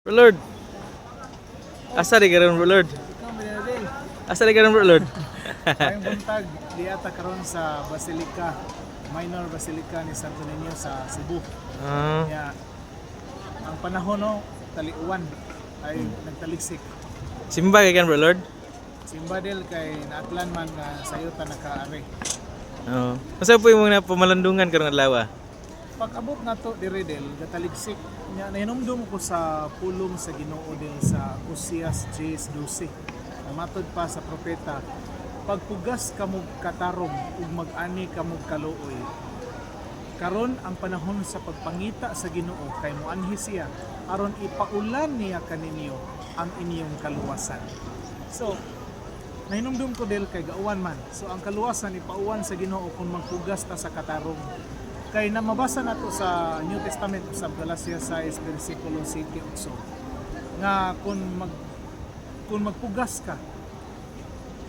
Bro Lord, asa di karon Bro Lord? Asa di karon Bro Lord? Ngayong buntag, di ata karon sa Basilica, Minor Basilica ni Santo Niño sa Cebu. Ah, Kaya, ang panahon no, taliuan ay nagtaliksik. simba kay kan Bro Lord? Simbadel kay naatlan man nga sayutan nakaari. Oo. Asa po yung mga pamalandungan karong adlaw? Pag abot na to dire del, gataliksik nya nahinumdum ko sa pulong sa Ginoo del sa Osias 10:12. Namatod pa sa propeta, pagpugas kamog katarong ug mag-ani kamog kaluoy. Karon ang panahon sa pagpangita sa Ginoo kay moanhi siya aron ipaulan niya kaninyo ang inyong kaluwasan. So, nahinumdum ko del kay gauwan man. So ang kaluwasan ipauwan sa Ginoo kung magpugas ta sa katarong. Kay na mabasa nato sa New Testament sa Galatia 6 versikulo 7-8 nga kung magpugas ka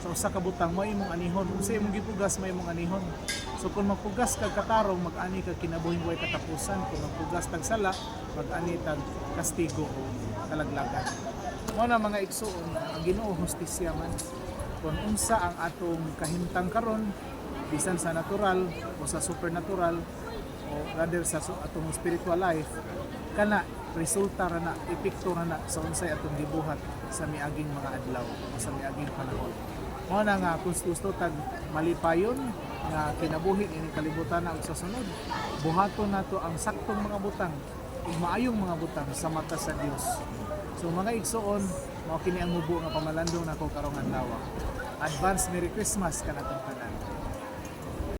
sa usa ka butang mo imong anihon. Kung sa imong gipugas may imong anihon. So kung magpugas kag katarong mag-ani ka kinabuhing way katapusan. Kung magpugas tag sala mag-ani tag kastigo o kalaglagan. Mao na mga igsoon ang Ginoo hustisya man. Kung unsa ang atong kahimtang karon bisan sa natural o sa supernatural o rather sa atong spiritual life kana resulta ra na epekto ra na sa unsay atong gibuhat sa miaging mga adlaw o sa miaging panahon. Mao na nga kung gusto tag malipayon nga kinabuhi ini kalibutan na ug sa sunod buhaton nato ang saktong mga butang ug maayong mga butang sa mata sa Dios. So mga igsoon, mao kini ang mubo nga pamalandong nako karong adlaw. Advance Merry Christmas kanatong